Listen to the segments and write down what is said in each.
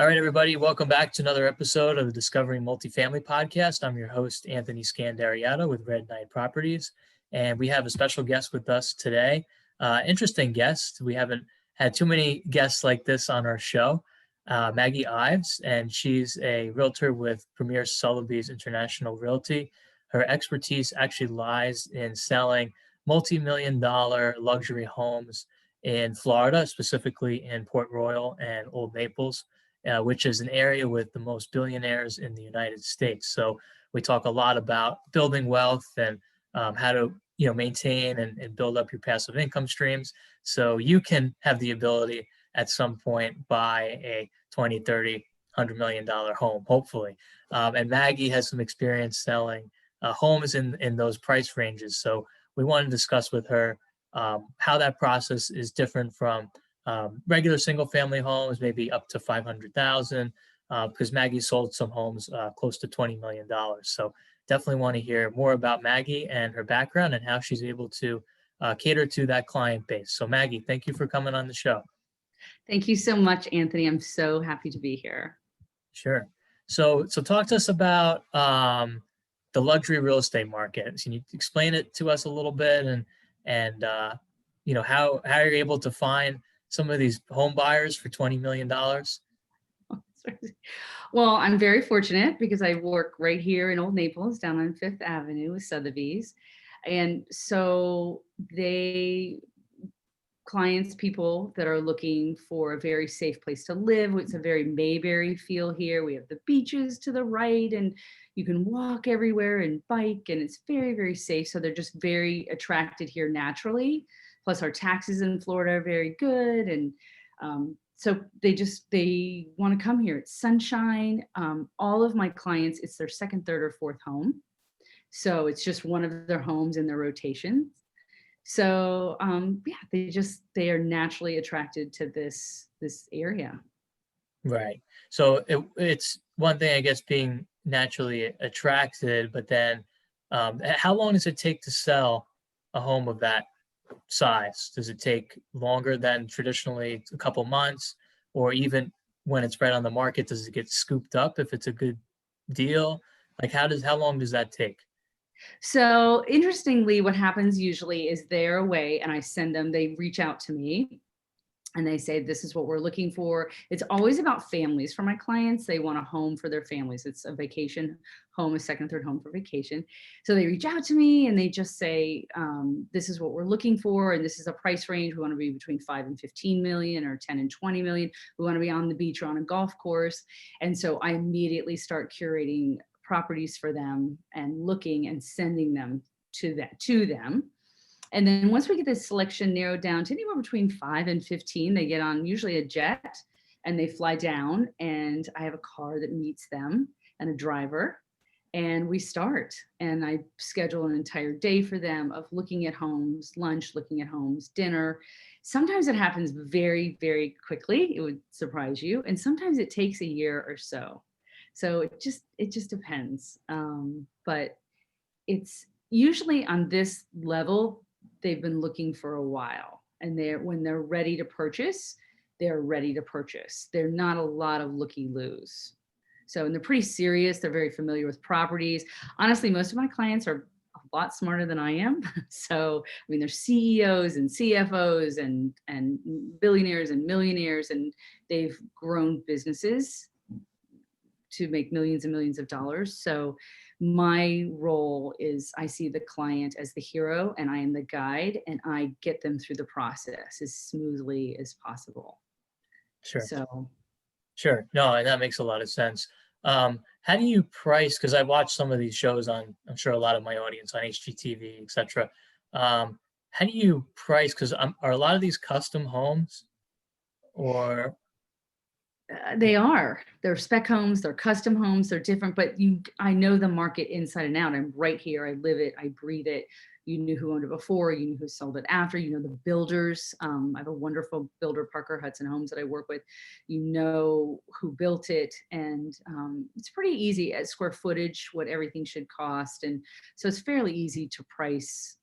All right, everybody, welcome back to another episode of the Discovering Multifamily podcast. I'm your host, Anthony Scandariato with Red Knight Properties, and we have a special guest with us today. Interesting guest. We haven't had too many guests like this on our show. Maggie Ives, and she's a realtor with Premier Sotheby's International Realty. Her expertise actually lies in selling multi-million-dollar luxury homes in Florida, specifically in Port Royal and Old Naples. Which is an area with the most billionaires in the United States. So we talk a lot about building wealth and how to maintain and build up your passive income streams. So you can have the ability at some point buy a 20, 30, $100 million home, hopefully. And Maggie has some experience selling homes in those price ranges. So we want to discuss with her how that process is different from regular single family homes, maybe up to 500,000, because Maggie sold some homes close to $20 million. So definitely want to hear more about Maggie and her background and how she's able to cater to that client base. So Maggie, thank you for coming on the show. Thank you so much, Anthony. I'm so happy to be here. Sure. So talk to us about the luxury real estate market. Can you explain it to us a little bit and how you're able to find some of these home buyers for $20 million? Well, I'm very fortunate because I work right here in Old Naples down on Fifth Avenue with Sotheby's. And so people that are looking for a very safe place to live. It's a very Mayberry feel here. We have the beaches to the right and you can walk everywhere and bike and it's very, very safe. So they're just very attracted here naturally. Plus our taxes in Florida are very good. And so they want to come here. It's sunshine. All of my clients, it's their second, third, or fourth home. So it's just one of their homes in their rotations. So they are naturally attracted to this area. Right. So it's one thing, I guess, being naturally attracted, but then how long does it take to sell a home of that size? Does it take longer than traditionally a couple months, or even when it's right on the market, does it get scooped up if it's a good deal? Like how long does that take? So interestingly, what happens usually is they're away and they reach out to me and they say, this is what we're looking for. It's always about families for my clients. They want a home for their families. It's a vacation home, a second, third home for vacation. So they reach out to me and they just say, this is what we're looking for. And this is a price range. We want to be between 5 and 15 million or 10 and 20 million. We want to be on the beach or on a golf course. And so I immediately start curating properties for them and looking and sending them to them. And then once we get this selection narrowed down to anywhere between 5 and 15, they get on usually a jet and they fly down and I have a car that meets them and a driver and we start and I schedule an entire day for them of looking at homes, lunch, looking at homes, dinner. Sometimes it happens very, very quickly. It would surprise you. And sometimes it takes a year or so. So it just depends. But it's usually on this level, they've been looking for a while and when they're ready to purchase, they're ready to purchase. They're not a lot of looky-loos. So, and they're pretty serious. They're very familiar with properties. Honestly, most of my clients are a lot smarter than I am. So, I mean, they're CEOs and CFOs and billionaires and millionaires, and they've grown businesses to make millions and millions of dollars. So my role is I see the client as the hero and I am the guide and I get them through the process as smoothly as possible. Sure. So. Sure. No, that makes a lot of sense. How do you price? Because I watched some of these shows I'm sure a lot of my audience on HGTV, et cetera. How do you price? Because are a lot of these custom homes or? They're spec homes, they're custom homes, they're different, but I know the market inside and out. I'm right here. I live it. I breathe it. You knew who owned it before, you knew who sold it after, you know, the builders. I have a wonderful builder, Parker Hudson Homes, that I work with. You know who built it. And it's pretty easy at square footage, what everything should cost. And so it's fairly easy to price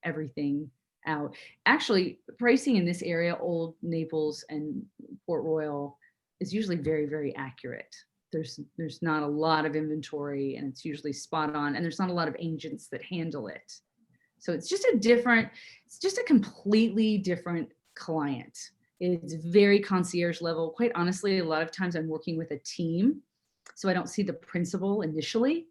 everything out. Actually, pricing in this area, Old Naples and Port Royal, is usually very, very accurate. There's not a lot of inventory, and it's usually spot on, and there's not a lot of agents that handle it. So it's just a completely different client. It's very concierge level. Quite honestly, a lot of times I'm working with a team, so I don't see the principal initially.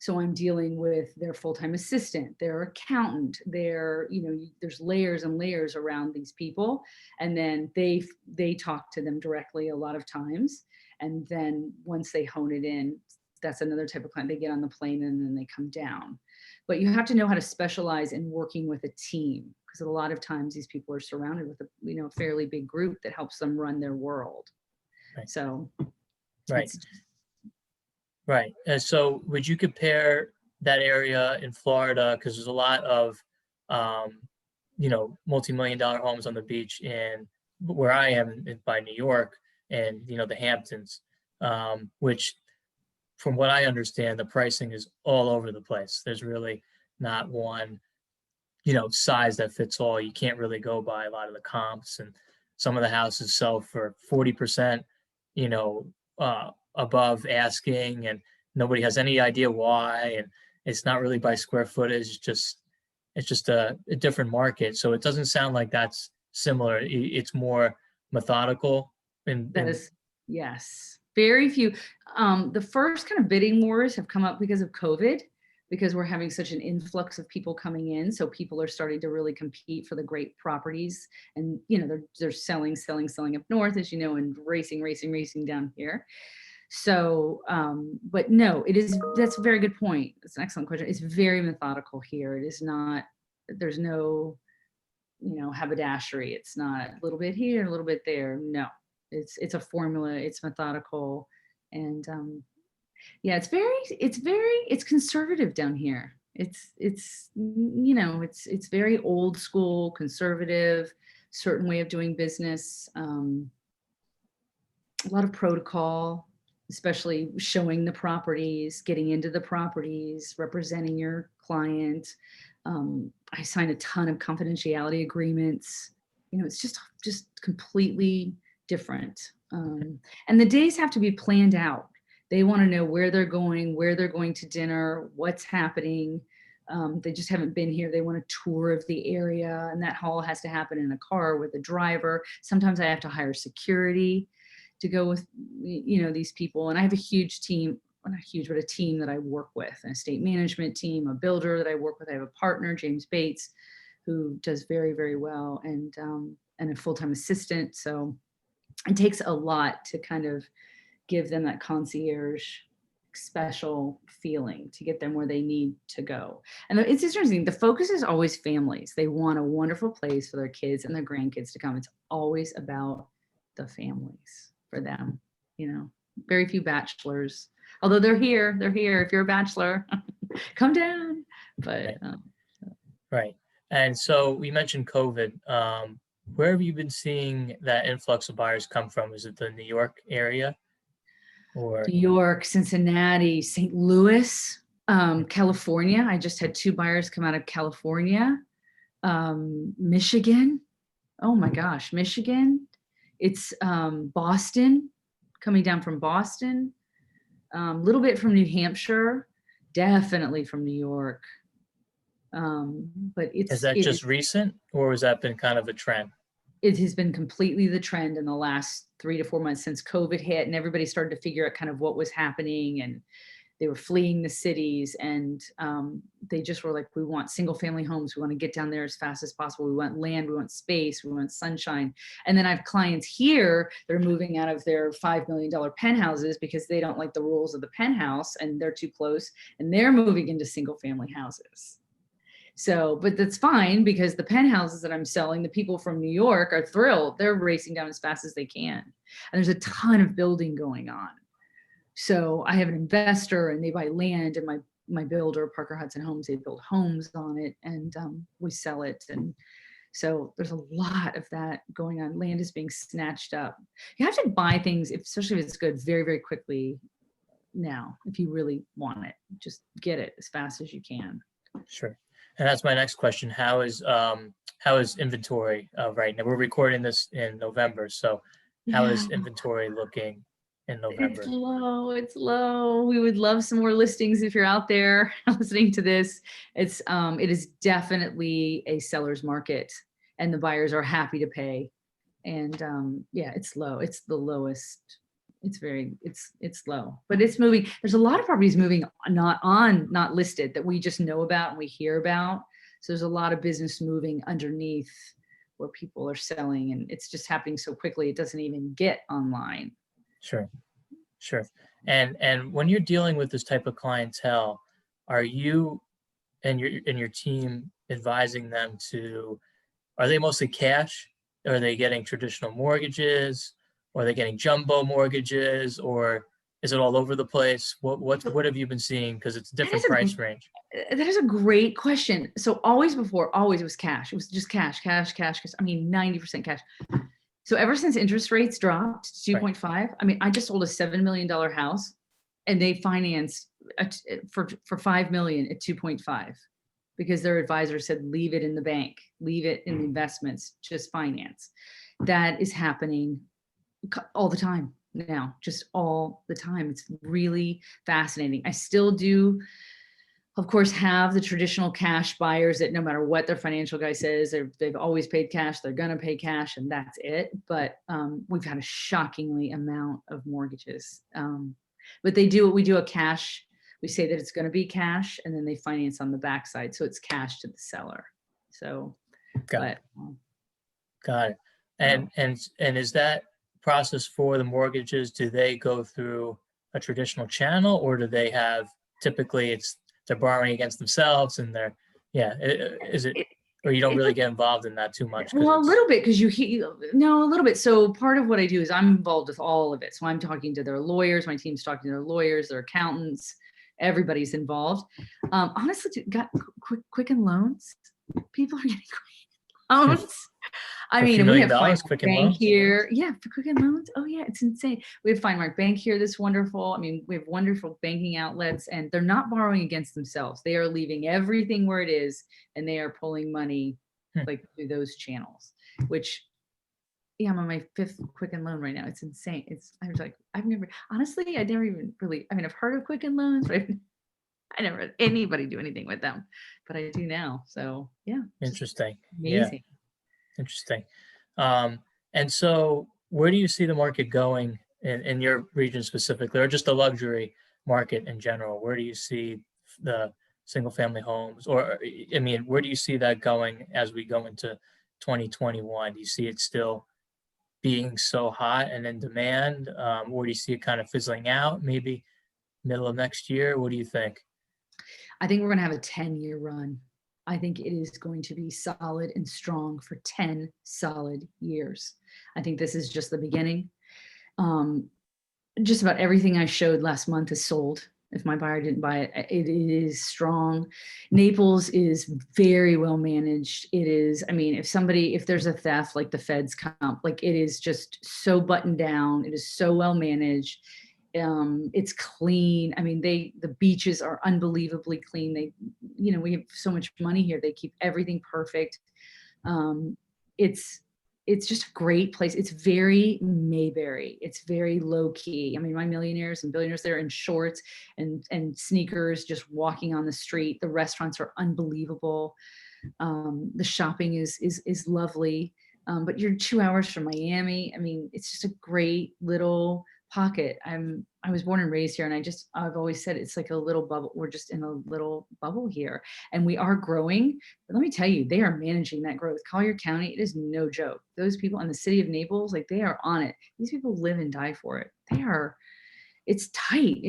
So I'm dealing with their full-time assistant, their accountant, there's layers and layers around these people. And then they talk to them directly a lot of times. And then once they hone it in, that's another type of client. They get on the plane and then they come down. But you have to know how to specialize in working with a team, because a lot of times these people are surrounded with a fairly big group that helps them run their world. Right. So Right. Right. And so would you compare that area in Florida, because there's a lot of, multi-million-dollar homes on the beach in where I am by New York and, the Hamptons, which from what I understand, the pricing is all over the place. There's really not one, size that fits all. You can't really go by a lot of the comps, and some of the houses sell for 40%, above asking, and nobody has any idea why. And it's not really by square footage. It's just a different market. So it doesn't sound like that's similar. It's more methodical. that is, yes, very few. The first kind of bidding wars have come up because of COVID, because we're having such an influx of people coming in. So people are starting to really compete for the great properties, and they're selling up north, as you know, and racing down here. So, but no, that's a very good point. It's an excellent question. It's very methodical here. It is not, there's no, haberdashery. It's not a little bit here, a little bit there. No, it's a formula. It's methodical. And, yeah, it's conservative down here. It's very old school, conservative, certain way of doing business. A lot of protocol, especially showing the properties, getting into the properties, representing your client. I sign a ton of confidentiality agreements. It's just completely different. And the days have to be planned out. They want to know where they're going to dinner, what's happening. They just haven't been here. They want a tour of the area, and that all has to happen in a car with a driver. Sometimes I have to hire security to go with, these people. And I have a huge team, well, not huge, but a team that I work with, an estate management team, a builder that I work with. I have a partner, James Bates, who does very, very well, and a full-time assistant. So it takes a lot to kind of give them that concierge special feeling to get them where they need to go. And it's interesting. The focus is always families. They want a wonderful place for their kids and their grandkids to come. It's always about the families for them. Very few bachelors, although they're here. If you're a bachelor, come down. But right. And so we mentioned COVID. Where have you been seeing that influx of buyers come from? Is it the New York area? Or New York, Cincinnati, St. Louis, California. I just had 2 buyers come out of California. Michigan. Oh my gosh, Michigan. It's Boston, coming down from Boston. A little bit from New Hampshire, definitely from New York. But is that just recent, or has that been kind of a trend? It has been completely the trend in the last 3 to 4 months since COVID hit, and everybody started to figure out kind of what was happening, and they were fleeing the cities, and they just were like, we want single family homes. We want to get down there as fast as possible. We want land, we want space, we want sunshine. And then I have clients here that are moving out of their $5 million penthouses because they don't like the rules of the penthouse and they're too close, and they're moving into single family houses. So, but that's fine, because the penthouses that I'm selling, the people from New York are thrilled. They're racing down as fast as they can. And there's a ton of building going on. So I have an investor, and they buy land, and my builder, Parker Hudson Homes, they build homes on it, and we sell it. And so there's a lot of that going on. Land is being snatched up. You have to buy things, especially if it's good, very, very quickly now. If you really want it, just get it as fast as you can. Sure. And that's my next question. How is inventory right now? We're recording this in November, so how Yeah. is inventory looking in It's November? low. It's low. We would love some more listings if you're out there listening to this. It is definitely a seller's market, and the buyers are happy to pay. And yeah, it's low. It's the lowest. It's low, but it's moving. There's a lot of properties moving not listed that we just know about and we hear about. So there's a lot of business moving underneath where people are selling, and it's just happening so quickly it doesn't even get online. Sure, sure. And when you're dealing with this type of clientele, are you and your team advising them to, are they mostly cash? Are they getting traditional mortgages? Or are they getting jumbo mortgages? Or is it all over the place? What have you been seeing? Because it's a That different is a price range. that is a great question. So always it was cash. It was just cash, cash, cash. I mean, 90% cash. So ever since interest rates dropped to Right. 2.5, I mean, I just sold a $7 million house and they financed for $5 million at 2.5 because their advisor said, leave it in the bank, leave it in the investments, just finance. That is happening all the time now, just all the time. It's really fascinating. I still do, of course, have the traditional cash buyers that no matter what their financial guy says, they've always paid cash, they're going to pay cash, and that's it. But we've had a shockingly amount of mortgages. But we do a cash. We say that it's going to be cash, and then they finance on the backside, so it's cash to the seller. So, Got but it. Got it. no. And is that process for the mortgages, do they go through a traditional channel, or do they have, typically they're borrowing against themselves and is it, or you don't It's really get involved in that too much because Well, a it's little bit because no, a little bit. So part of what I do is I'm involved with all of it. So I'm talking to their lawyers. My team's talking to their lawyers, their accountants. Everybody's involved. Honestly, got Quicken Loans. People are getting loans. I for a mean, few and we million have Fine dollars, Mark Quicken Bank Loans. here. Yeah, for Quicken Loans. Oh yeah, it's insane. We have Fine Mark Bank here. That's wonderful. I mean, we have wonderful banking outlets, and they're not borrowing against themselves. They are leaving everything where it is, and they are pulling money like through those channels. Which, yeah, I'm on my 5th Quicken Loan right now. It's insane. I was like, I never even really. I mean, I've heard of Quicken Loans, but I never had anybody do anything with them, but I do now. So yeah, Interesting. Yeah, amazing. interesting. And so where do you see the market going in your region specifically, or just the luxury market in general? Where do you see the single family homes, or I mean, where do you see that going as we go into 2021? Do you see it still being so hot and in demand, or do you see it kind of fizzling out maybe middle of next year? What do you think? I think we're going to have a 10-year run. I think it is going to be solid and strong for 10 solid years. I think this is just the beginning. Just about everything I showed last month is sold. If my buyer didn't buy it, it is strong. Naples is very well managed. It is, I mean, if there's a theft, like the feds come, like it is just so buttoned down. It is so well managed. It's clean. I mean, the beaches are unbelievably clean. We have so much money here. They keep everything perfect. Um, it's it's just a great place. It's very Mayberry. It's very low key. I mean, my millionaires and billionaires, they're in shorts and sneakers, just walking on the street. The restaurants are unbelievable. The shopping is lovely. But you're 2 hours from Miami. I mean, it's just a great little pocket. I was born and raised here, and I've always said it's like a little bubble. We're just in a little bubble here, and we are growing. But let me tell you, they are managing that growth. Collier County, it is no joke. Those people in the city of Naples, like they are on it. These people live and die for it. It's tight.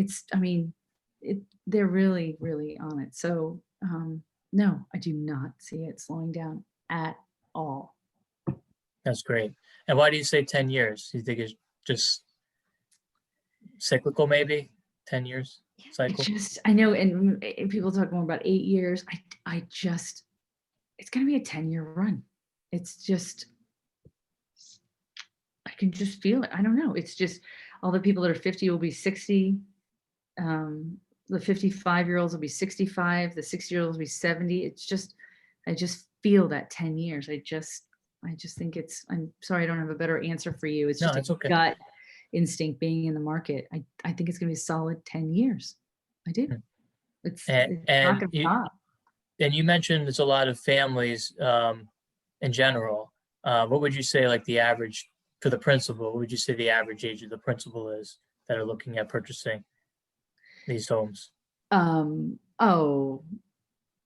They're really, really on it. So no, I do not see it slowing down at all. That's great. And why do you say 10 years? Do you think it's just cyclical, maybe 10 years cycle? I know, and people talk more about 8 years. It's going to be a 10-year run. It's just, I can just feel it. I don't know. It's just all the people that are 50 will be 60. The 55-year-olds will be 65. The 60-year-olds will be 70. I just feel that 10 years. I just think I'm sorry, I don't have a better answer for you. It's No, just a it's okay. gut instinct being in the market. I think it's going to be a solid 10 years. I do. Mm. It's not And going to stop. you mentioned it's a lot of families in general. What would you say like the average for the principal? What would you say the average age of the principal is that are looking at purchasing these homes? Oh,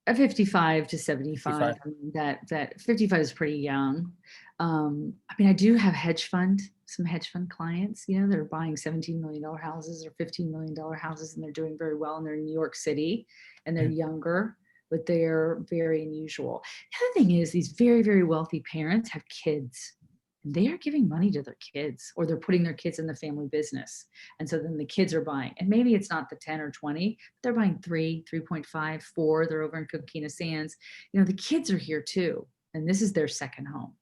55 to 75. 55. I mean, that 55 is pretty young. I mean, I do have some hedge fund clients, that are buying $17 million houses or $15 million houses, and they're doing very well, and they're in New York City, and they're Mhm. younger, but they're very unusual. The other thing is these very, very wealthy parents have kids, and they are giving money to their kids, or they're putting their kids in the family business. And so then the kids are buying, and maybe it's not the 10 or 20, but they're buying 3.5, 4. They're over in Coquina Sands. The kids are here too. And this is their second home.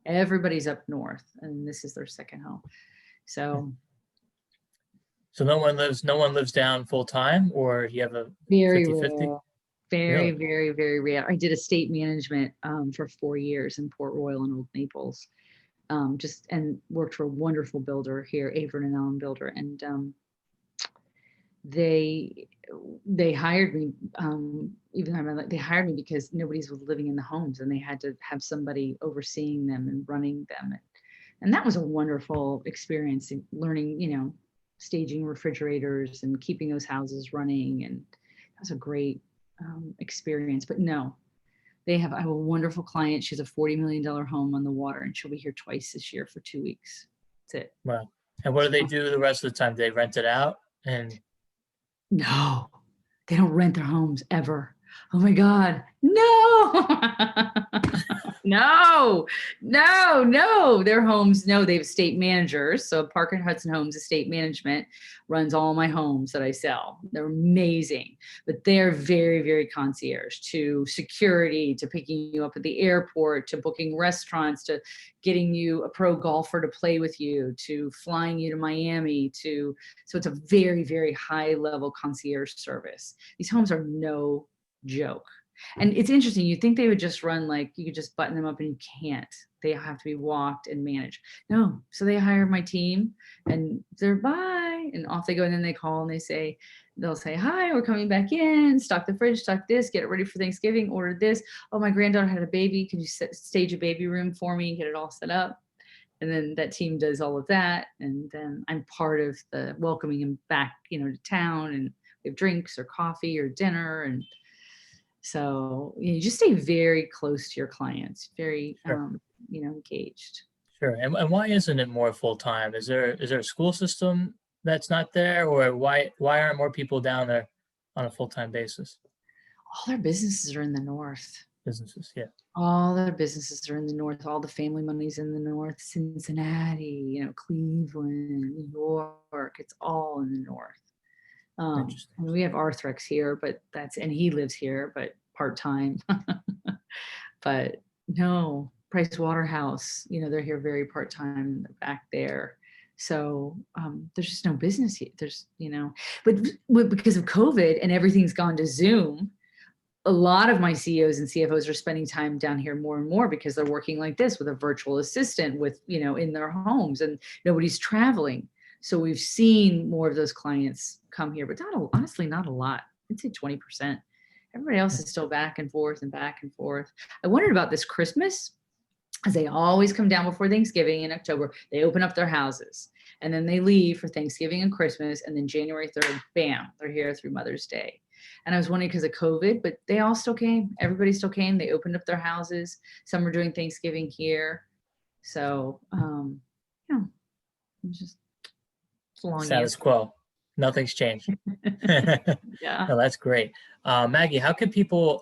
Everybody's up north, and this is their second home. So So no one lives down full time, or you have a very 50-50? rare. Very, Really? very, very rare. I did estate management for 4 years in Port Royal and Old Naples. And worked for a wonderful builder here, Avern and Allen Builder, and they hired me. Even though they hired me because nobody was living in the homes, and they had to have somebody overseeing them and running them, and that was a wonderful experience. Learning, staging refrigerators and keeping those houses running, and that was a great experience. But no, I have a wonderful client. She has a $40 million home on the water, and she'll be here twice this year for 2 weeks. That's it. Wow. And what do they do the rest of the time? Do they rent it out? And No, they don't rent their homes ever. Oh my God. No. No, no, no. Their homes, no, they have estate managers. So Parker Hudson Homes Estate Management runs all my homes that I sell. They're amazing, but they're very, very concierge, to security, to picking you up at the airport, to booking restaurants, to getting you a pro golfer to play with you, to flying you to Miami, so it's a very, very high level concierge service. These homes are no joke. And it's interesting. You think they would just run, like you could just button them up, and you can't. They have to be walked and managed. No. So they hire my team, and they're bye, and off they go. And then they call and they'll say, hi, we're coming back in, stock the fridge, stock this, get it ready for Thanksgiving, order this. Oh, my granddaughter had a baby. Could you stage a baby room for me and get it all set up? And then that team does all of that. And then I'm part of the welcoming them back, to town, and we have drinks or coffee or dinner. And so you just stay very close to your clients, very, sure, engaged. sure. And why isn't it more full time? Is there a school system that's not there, or why aren't more people down there on a full time basis? All their businesses are in the north. Businesses, yeah. All their businesses are in the north. All the family money's in the north. Cincinnati, Cleveland, New York. It's all in the north. Interesting. We have Arthrex here, but and he lives here, but part-time. But no, Price Waterhouse, they're here very part-time back there. So there's just no business here. But because of COVID and everything's gone to Zoom, a lot of my CEOs and CFOs are spending time down here more and more because they're working like this with a virtual assistant in their homes, and nobody's traveling. So we've seen more of those clients come here, but honestly, not a lot. I'd say 20%. Everybody else is still back and forth and back and forth. I wondered about this Christmas, as they always come down before Thanksgiving in October. They open up their houses, and then they leave for Thanksgiving and Christmas. And then January 3rd, bam, they're here through Mother's Day. And I was wondering because of COVID, but they all still came. Everybody still came. They opened up their houses. Some are doing Thanksgiving here. So, it was just a long Status answer. quo. Nothing's changed. Yeah. No, that's great. Maggie, how can people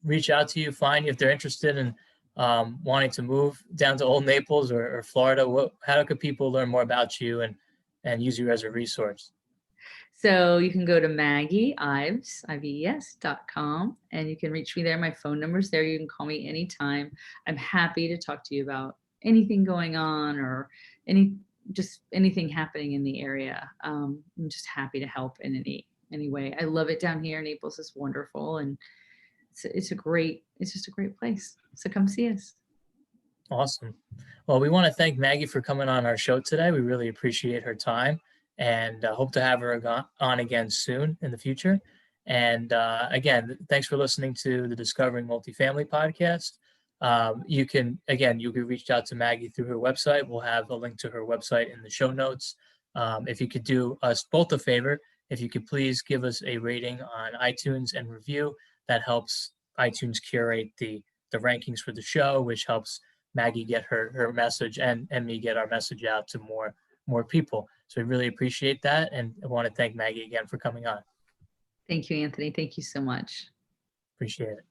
reach out to you, find you if they're interested in wanting to move down to Old Naples or Florida? How could people learn more about you and use you as a resource? So you can go to Maggie Ives, IVES.com, and you can reach me there. My phone number's there. You can call me anytime. I'm happy to talk to you about anything going on or anything happening in the area. I'm just happy to help in any way. I love it down here. Naples is wonderful, and it's just a great place. So come see us. Awesome. Well, we want to thank Maggie for coming on our show today. We really appreciate her time and hope to have her on again soon in the future. And again, thanks for listening to the Discovering Multifamily podcast. You can reach out to Maggie through her website. We'll have a link to her website in the show notes. If you could do us both a favor, if you could please give us a rating on iTunes and review, that helps iTunes curate the rankings for the show, which helps Maggie get her message and me get our message out to more people. So we really appreciate that, and I want to thank Maggie again for coming on. Thank you, Anthony. Thank you so much. Appreciate it.